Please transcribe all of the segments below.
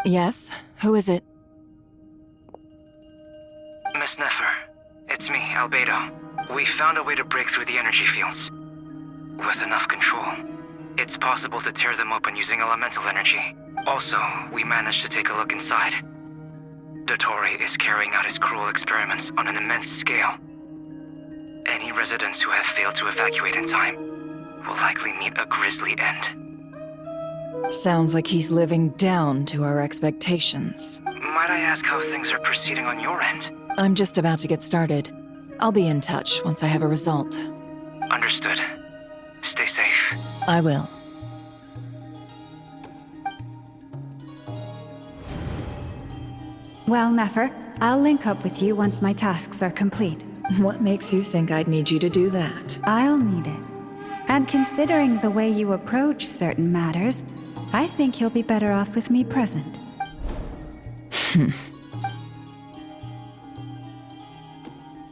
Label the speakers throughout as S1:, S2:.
S1: Yes? Who is it?
S2: Miss Nefer, it's me, Albedo. We found a way to break through the energy fields. With enough control, it's possible to tear them open using elemental energy. Also, we managed to take a look inside. Dottore is carrying out his cruel experiments on an immense scale. Any residents who have failed to evacuate in time will likely meet a grisly end.
S1: Sounds like he's living down to our expectations.
S2: Might I ask how things are proceeding on your end?
S1: I'm just about to get started. I'll be in touch once I have a result.
S2: Understood. Stay safe.
S1: I will.
S3: Well, Nefer, I'll link up with you once my tasks are complete.
S1: What makes you think I'd need you to do that?
S3: I'll need it. And considering the way you approach certain matters, I think you'll be better off with me present.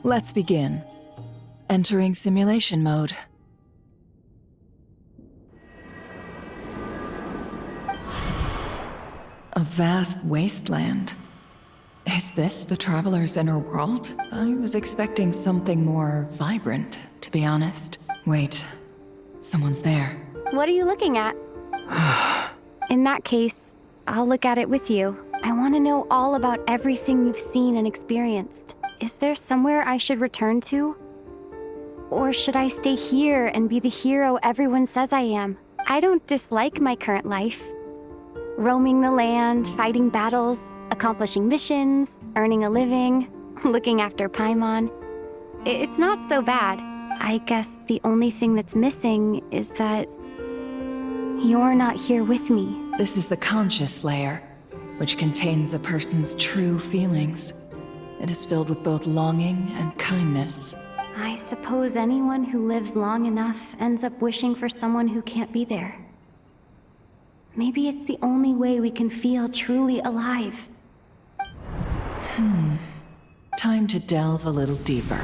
S1: Let's begin. Entering simulation mode. A vast wasteland. Is this the Traveller's inner world? I was expecting something more vibrant, to be honest. Wait, someone's there.
S4: What are you looking at? In that case, I'll look at it with you. I want to know all about everything you've seen and experienced. Is there somewhere I should return to? Or should I stay here and be the hero everyone says I am? I don't dislike my current life. Roaming the land, fighting battles, accomplishing missions, earning a living, looking after Paimon. It's not so bad. I guess the only thing that's missing is that you're not here with me.
S1: This is the conscious layer, which contains a person's true feelings. It is filled with both longing and kindness.
S4: I suppose anyone who lives long enough ends up wishing for someone who can't be there. Maybe it's the only way we can feel truly alive.
S1: Time to delve a little deeper.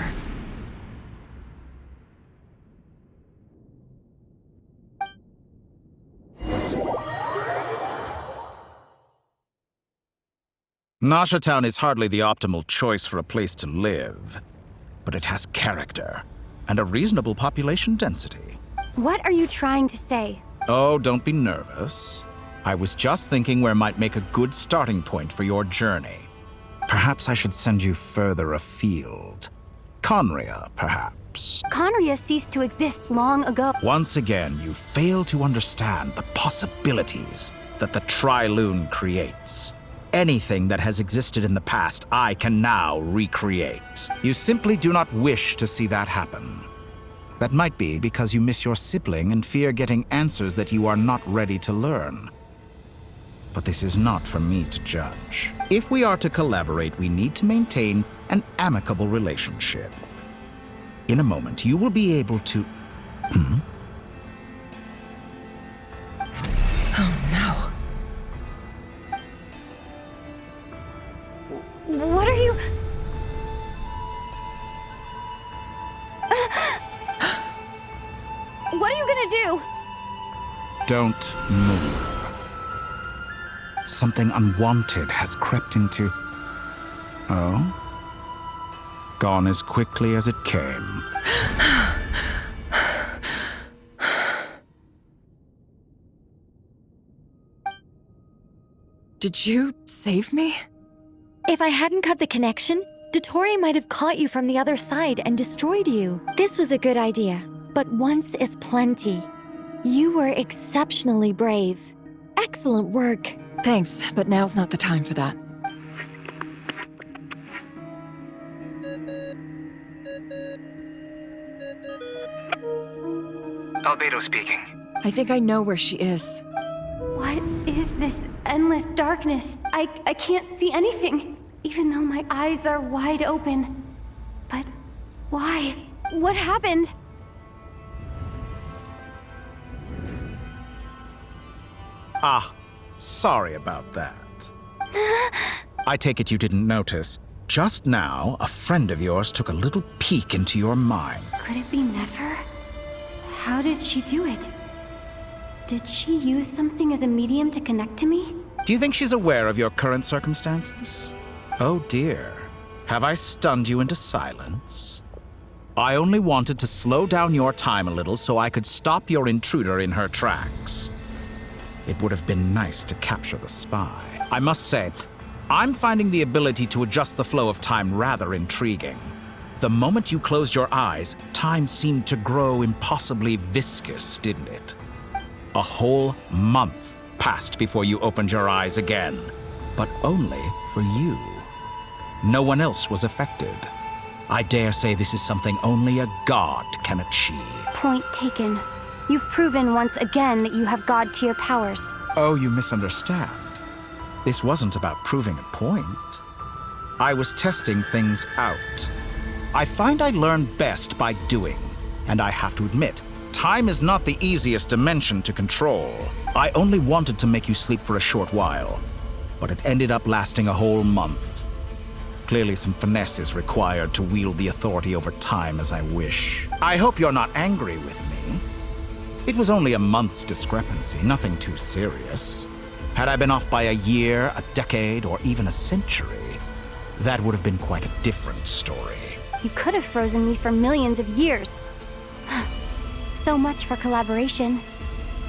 S5: Nasha Town is hardly the optimal choice for a place to live, but it has character and a reasonable population density.
S4: What are you trying to say?
S5: Oh, don't be nervous. I was just thinking where might make a good starting point for your journey. Perhaps I should send you further afield. Conria, perhaps.
S4: Conria ceased to exist long ago.
S5: Once again, you fail to understand the possibilities that the Tri-Lune creates. Anything that has existed in the past, I can now recreate. You simply do not wish to see that happen. That might be because you miss your sibling and fear getting answers that you are not ready to learn. But this is not for me to judge. If we are to collaborate, we need to maintain an amicable relationship. In a moment, you will be able to...
S1: Oh no.
S4: What are you... What are you gonna do?
S5: Don't move. Something unwanted has crept into... Oh? Gone as quickly as it came.
S1: Did you save me?
S6: If I hadn't cut the connection, Dottore might have caught you from the other side and destroyed you. This was a good idea, but once is plenty. You were exceptionally brave. Excellent work.
S1: Thanks, but now's not the time for that.
S2: Albedo speaking.
S1: I think I know where she is.
S4: What is this endless darkness? I can't see anything, even though my eyes are wide open. But why? What happened?
S5: Ah, sorry about that. I take it you didn't notice. Just now, a friend of yours took a little peek into your mind.
S4: Could it be Nefer? How did she do it? Did she use something as a medium to connect to me?
S5: Do you think she's aware of your current circumstances? Oh dear. Have I stunned you into silence? I only wanted to slow down your time a little so I could stop your intruder in her tracks. It would have been nice to capture the spy. I must say, I'm finding the ability to adjust the flow of time rather intriguing. The moment you closed your eyes, time seemed to grow impossibly viscous, didn't it? A whole month passed before you opened your eyes again, but only for you. No one else was affected. I dare say this is something only a god can achieve.
S4: Point taken. You've proven once again that you have god-tier powers.
S5: Oh, you misunderstand. This wasn't about proving a point. I was testing things out. I find I learn best by doing, and I have to admit, time is not the easiest dimension to control. I only wanted to make you sleep for a short while, but it ended up lasting a whole month. Clearly some finesse is required to wield the authority over time as I wish. I hope you're not angry with me. It was only a month's discrepancy, nothing too serious. Had I been off by a year, a decade, or even a century, that would have been quite a different story.
S4: You could have frozen me for millions of years. So much for collaboration.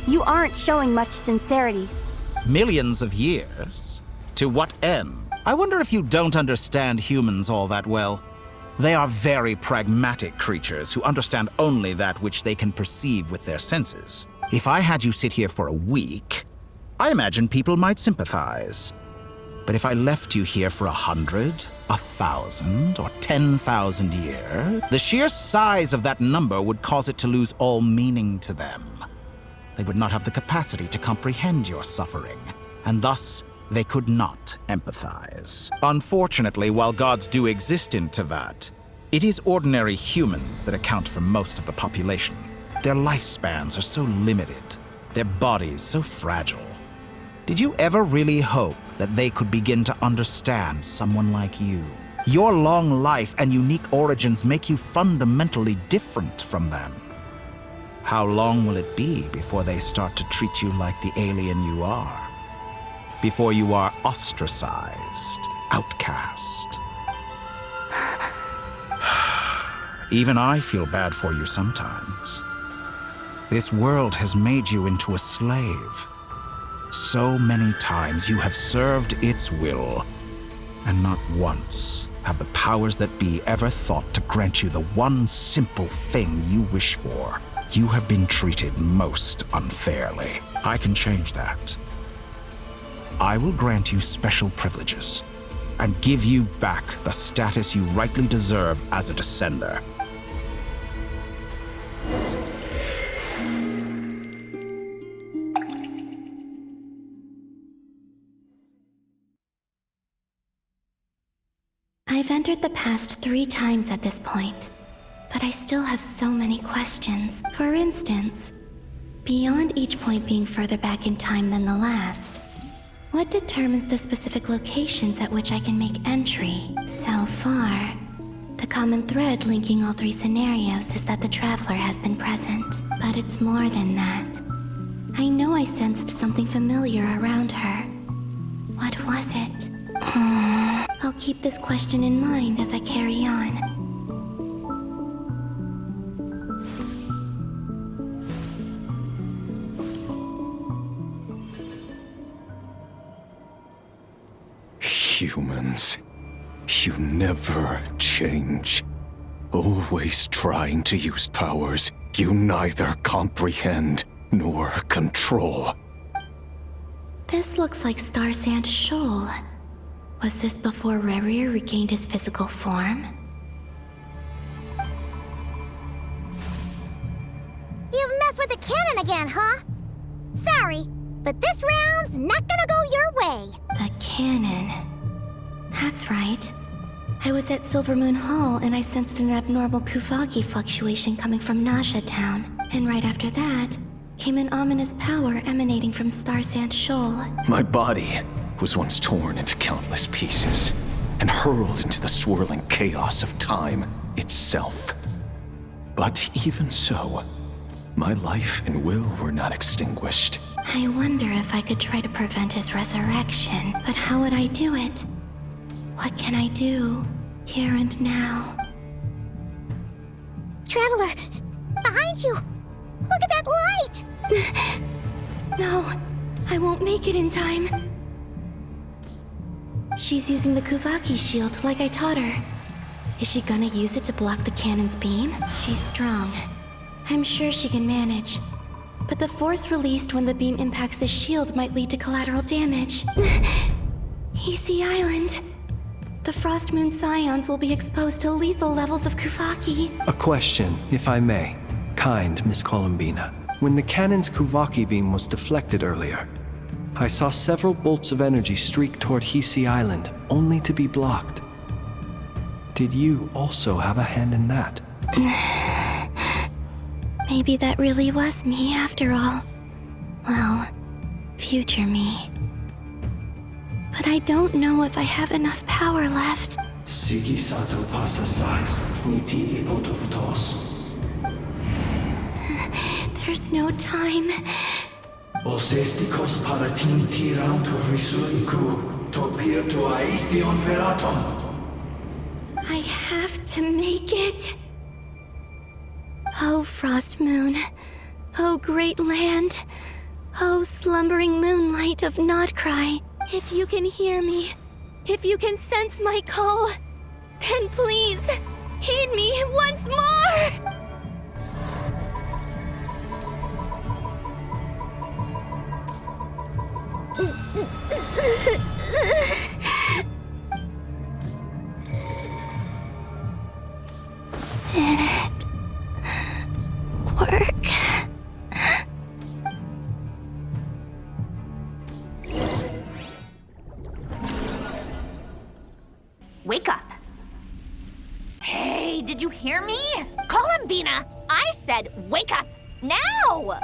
S4: You aren't showing much sincerity.
S5: Millions of years? To what end? I wonder if you don't understand humans all that well. They are very pragmatic creatures who understand only that which they can perceive with their senses. If I had you sit here for a week, I imagine people might sympathize. But if I left you here for 100, 1,000, or 10,000 years, the sheer size of that number would cause it to lose all meaning to them. They would not have the capacity to comprehend your suffering, and thus they could not empathize. Unfortunately, while gods do exist in Teyvat, it is ordinary humans that account for most of the population. Their lifespans are so limited, their bodies so fragile. Did you ever really hope that they could begin to understand someone like you? Your long life and unique origins make you fundamentally different from them. How long will it be before they start to treat you like the alien you are? Before you are ostracized, outcast. Even I feel bad for you sometimes. This world has made you into a slave. So many times you have served its will, and not once have the powers that be ever thought to grant you the one simple thing you wish for. You have been treated most unfairly. I can change that. I will grant you special privileges and give you back the status you rightly deserve as a descender.
S7: I've entered the past 3 times at this point, but I still have so many questions. For instance, beyond each point being further back in time than the last, what determines the specific locations at which I can make entry? So far, the common thread linking all 3 scenarios is that the Traveler has been present. But it's more than that. I know I sensed something familiar around her. What was it? I'll keep this question in mind as I carry on.
S8: Humans, you never change. Always trying to use powers you neither comprehend nor control.
S7: This looks like Star Sand Shoal. Was this before Rerir regained his physical form?
S9: You've messed with the cannon again, huh? Sorry, but this round's not gonna go your way.
S7: The cannon. That's right. I was at Silvermoon Hall and I sensed an abnormal Kuvagi fluctuation coming from Nasha Town. And right after that, came an ominous power emanating from Star Sand Shoal.
S8: My body was once torn into countless pieces and hurled into the swirling chaos of time itself. But even so, My life and will were not extinguished.
S7: I wonder if I could try to prevent his resurrection, but how would I do it? What can I do, here and now?
S9: Traveler, behind you! Look at that light!
S7: No, I won't make it in time. She's using the Kuvaki shield like I taught her. Is she gonna use it to block the cannon's beam? She's strong. I'm sure she can manage. But the force released when the beam impacts the shield might lead to collateral damage. AC Island. The Frost Moon Scions will be exposed to lethal levels of Kuvaki.
S10: A question, if I may. Kind Miss Columbina. When the cannon's Kuvaki beam was deflected earlier, I saw several bolts of energy streak toward Hisi Island, only to be blocked. Did you also have a hand in that?
S7: Maybe that really was me after all. Well, future me. But I don't know if I have enough power left. There's no time. I have to make it. Oh, Frost Moon. Oh, great land. Oh, slumbering moonlight of Nodcry. If you can hear me, if you can sense my call, then please, heed me once more! Did it work?
S11: Wake up. Hey, did you hear me? Columbina, I said wake up now!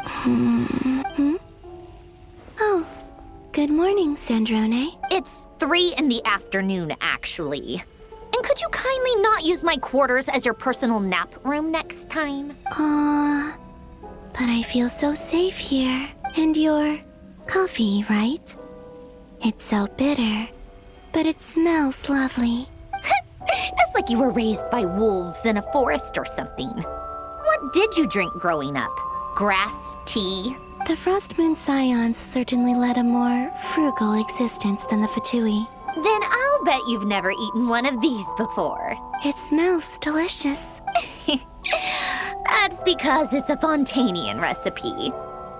S7: Oh, good morning, Sandrone.
S11: It's 3 in the afternoon, actually. And could you kindly not use my quarters as your personal nap room next time?
S7: But I feel so safe here. And your coffee, right? It's so bitter, but it smells lovely.
S11: It's like you were raised by wolves in a forest or something. What did you drink growing up? Grass tea?
S7: The Frost Moon Scions certainly led a more frugal existence than the Fatui.
S11: Then I'll bet you've never eaten one of these before.
S7: It smells delicious.
S11: That's because it's a Fontanian recipe.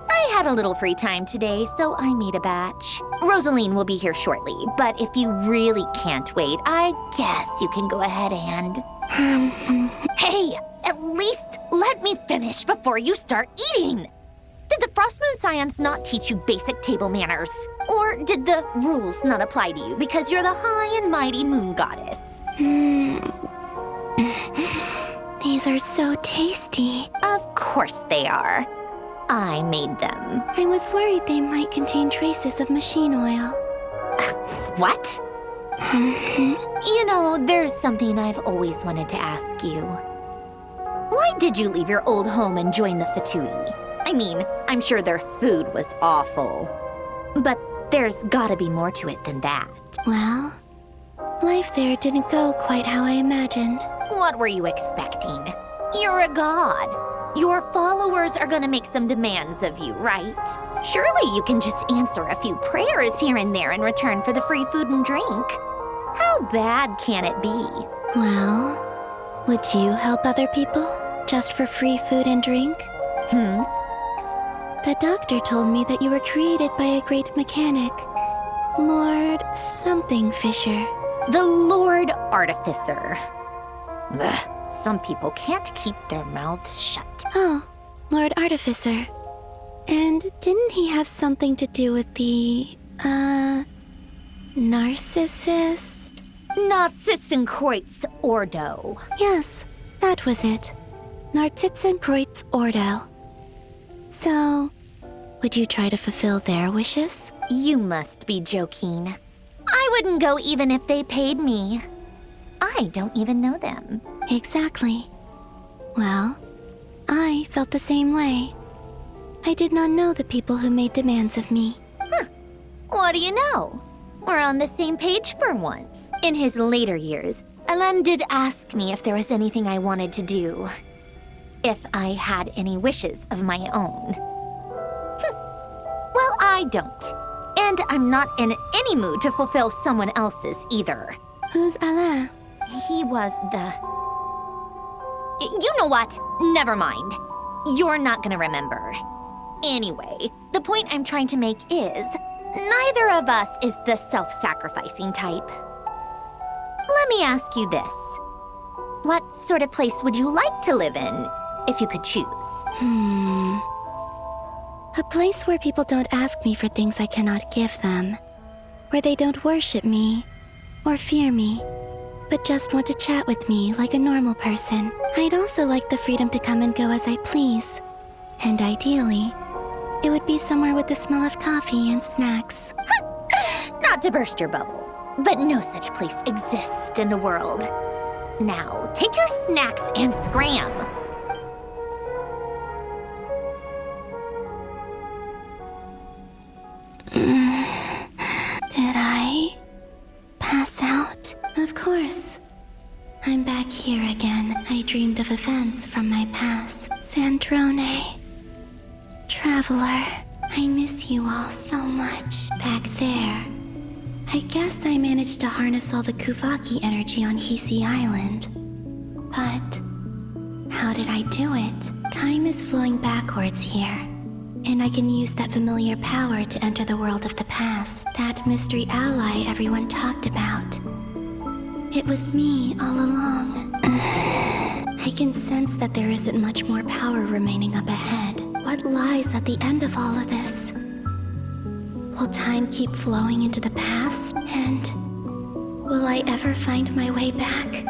S11: I had a little free time today, so I made a batch. Rosaline will be here shortly, but if you really can't wait, I guess you can go ahead and... Hey, at least let me finish before you start eating! Did the Frost Moon Scions not teach you basic table manners? Or did the rules not apply to you because you're the high and mighty moon goddess?
S7: These are so tasty.
S11: Of course they are. I made them.
S7: I was worried they might contain traces of machine oil.
S11: What? You know, there's something I've always wanted to ask you. Why did you leave your old home and join the Fatui? I mean, I'm sure their food was awful. But there's gotta be more to it than that.
S7: Well, life there didn't go quite how I imagined.
S11: What were you expecting? You're a god. Your followers are gonna make some demands of you, right? Surely you can just answer a few prayers here and there in return for the free food and drink. How bad can it be?
S7: Well, would you help other people just for free food and drink? The doctor told me that you were created by a great mechanic, Lord something Fisher.
S11: The Lord Artificer. Ugh. Some people can't keep their mouths shut.
S7: Oh, Lord Artificer. And didn't he have something to do with the, narcissist?
S11: Narcissenkreuz Ordo.
S7: Yes, that was it. Narcissenkreuz Ordo. So, would you try to fulfill their wishes?
S11: You must be joking. I wouldn't go even if they paid me. I don't even know them.
S7: Exactly. Well, I felt the same way. I did not know the people who made demands of me.
S11: What do you know? We're on the same page for once. In his later years, Alan did ask me if there was anything I wanted to do. If I had any wishes of my own. Well, I don't. And I'm not in any mood to fulfill someone else's either.
S7: Who's Alain?
S11: He was the... You know what? Never mind. You're not gonna remember. Anyway, the point I'm trying to make is, neither of us is the self-sacrificing type. Let me ask you this. What sort of place would you like to live in, if you could choose?
S7: A place where people don't ask me for things I cannot give them. Where they don't worship me, or fear me, but just want to chat with me like a normal person. I'd also like the freedom to come and go as I please. And ideally, it would be somewhere with the smell of coffee and snacks.
S11: Not to burst your bubble, but no such place exists in the world. Now, take your snacks and scram.
S7: Did I pass out? Of course. I'm back here again. I dreamed of events from my past. Sandrone. Traveller. I miss you all so much. Back there. I guess I managed to harness all the Kuvaki energy on Hisi Island. But how did I do it? Time is flowing backwards here. And I can use that familiar power to enter the world of the past. That mystery ally everyone talked about. It was me all along. I can sense that there isn't much more power remaining up ahead. What lies at the end of all of this? Will time keep flowing into the past? And will I ever find my way back?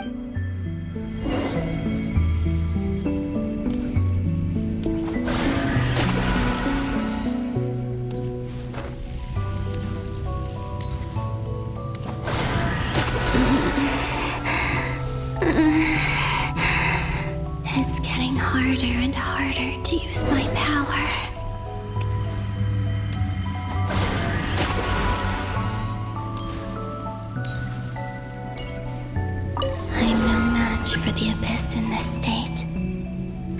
S7: It's getting harder and harder to use my power. I'm no match for the Abyss in this state.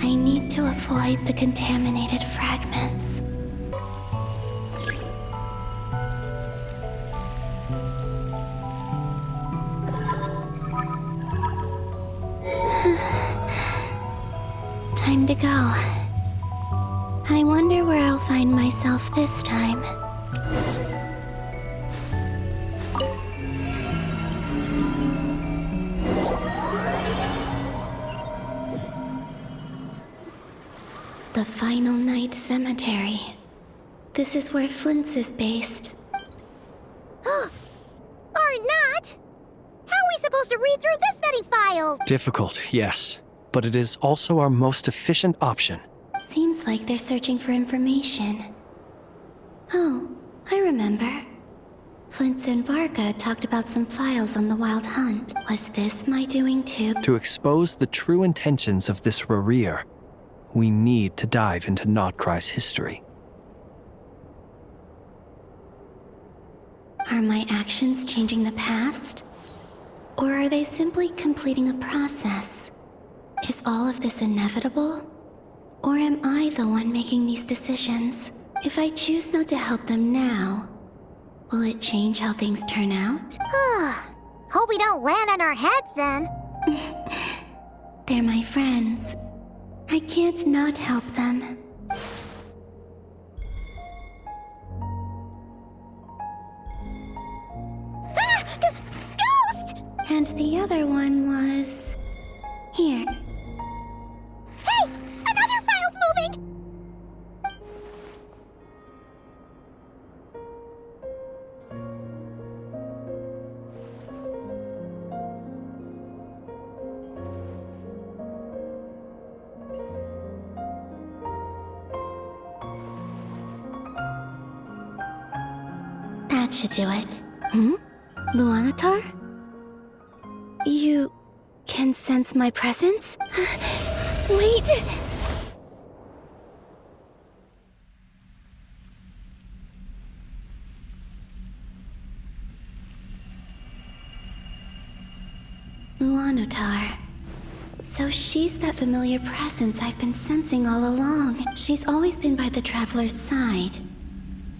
S7: I need to avoid the contaminated fragments. Time to go. I wonder where I'll find myself this time. The Final Night Cemetery. This is where Flint's is based.
S9: Or not! How are we supposed to read through this many files?
S10: Difficult, yes. But it is also our most efficient option.
S7: Seems like they're searching for information. Oh, I remember. Flint and Varga talked about some files on the Wild Hunt. Was this my doing too?
S10: To expose the true intentions of this Rarir, we need to dive into Notcry's history.
S7: Are my actions changing the past? Or are they simply completing a process? Is all of this inevitable? Or am I the one making these decisions? If I choose not to help them now, will it change how things turn out?
S9: Hope we don't land on our heads then.
S7: They're my friends. I can't not help them.
S9: Ghost!
S7: And the other one was... here.
S9: Hey! Another file's moving!
S7: That should do it. Luanatar? You can sense my presence? Wait! Luanotar. So she's that familiar presence I've been sensing all along. She's always been by the Traveller's side.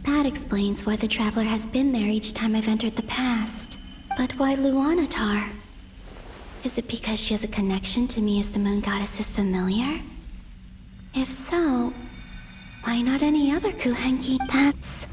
S7: That explains why the Traveller has been there each time I've entered the past. But why Luanotar? Is it because she has a connection to me as the Moon Goddess's familiar? If so, why not any other Kuhenki? That's...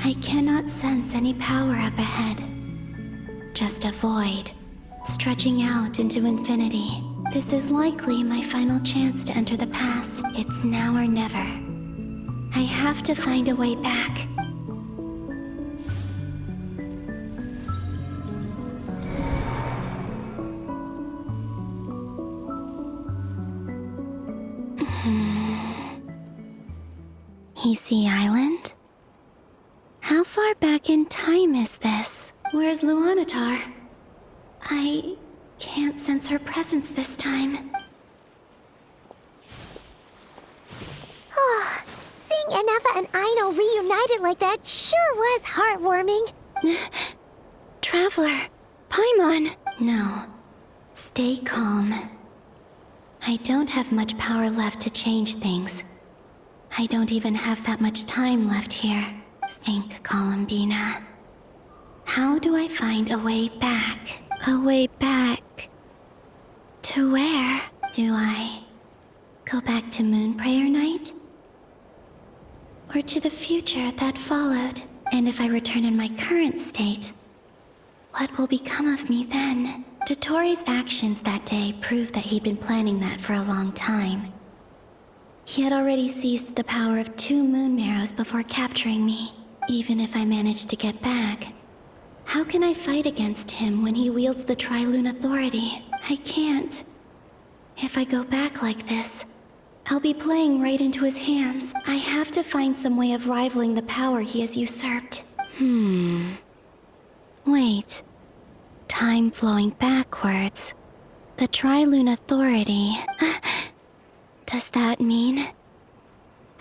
S7: I cannot sense any power up ahead. Just a void, stretching out into infinity. This is likely my final chance to enter the past. It's now or never. I have to find a way back. EC Island? How far back in time is this? Where's Luanotar? I can't sense her presence this time.
S9: Oh, seeing Anafa and Aino reunited like that sure was heartwarming.
S7: Traveler, Paimon. No, stay calm. I don't have much power left to change things. I don't even have that much time left here. Think, Columbina. How do I find a way back? A way back... to where? Do I go back to Moon Prayer Night? Or to the future that followed? And if I return in my current state, what will become of me then? Dotori's actions that day proved that he'd been planning that for a long time. He had already seized the power of 2 moon marrows before capturing me. Even if I manage to get back, how can I fight against him when he wields the Tri-Lune authority? I can't. If I go back like this, I'll be playing right into his hands. I have to find some way of rivaling the power he has usurped. Wait. Time flowing backwards. The Tri-Lune authority. Does that mean...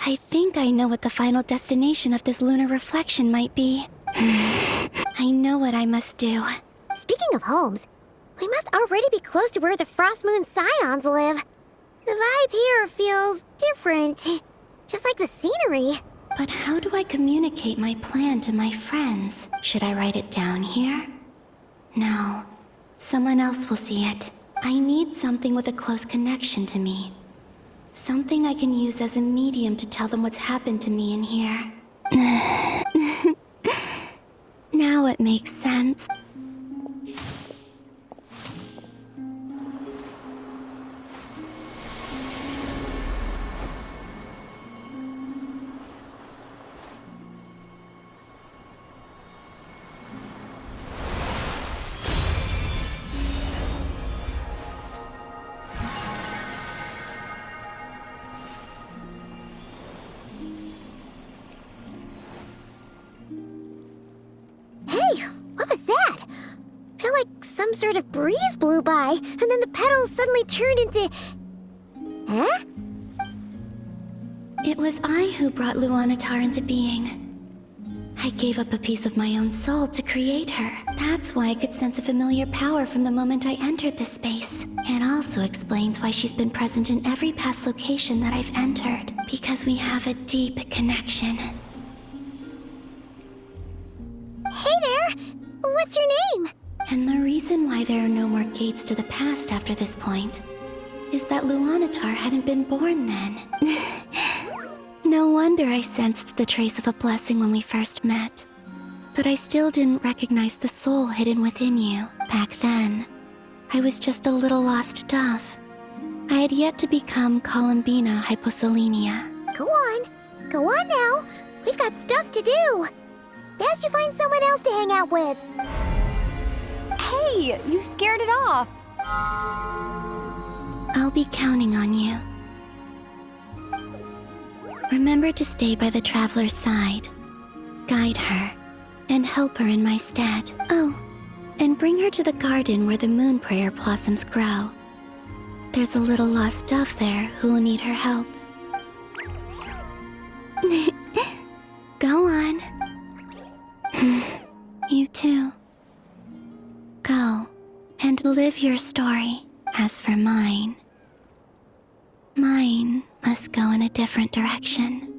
S7: I think I know what the final destination of this lunar reflection might be. I know what I must do.
S9: Speaking of homes, we must already be close to where the Frost Moon Scions live. The vibe here feels different, just like the scenery.
S7: But how do I communicate my plan to my friends? Should I write it down here? No. Someone else will see it. I need something with a close connection to me. Something I can use as a medium to tell them what's happened to me in here. Now it makes sense.
S9: Sort of breeze blew by, and then the petals suddenly turned into... Huh?
S7: It was I who brought Luanotar into being. I gave up a piece of my own soul to create her. That's why I could sense a familiar power from the moment I entered this space. It also explains why she's been present in every past location that I've entered, because we have a deep connection.
S9: Hey there! What's your name?
S7: And the reason why there are no more gates to the past after this point is that Luanotar hadn't been born then. No wonder I sensed the trace of a blessing when we first met. But I still didn't recognize the soul hidden within you. Back then, I was just a little lost dove. I had yet to become Columbina Hyposelenia.
S9: Go on now. We've got stuff to do. Best you find someone else to hang out with.
S4: Hey, you scared it off.
S7: I'll be counting on you. Remember to stay by the Traveler's side, guide her, and help her in my stead. Oh, and bring her to the garden where the moon prayer blossoms grow. There's a little lost dove there who will need her help. Go on. You too. Go and live your story. As for mine must go in a different direction.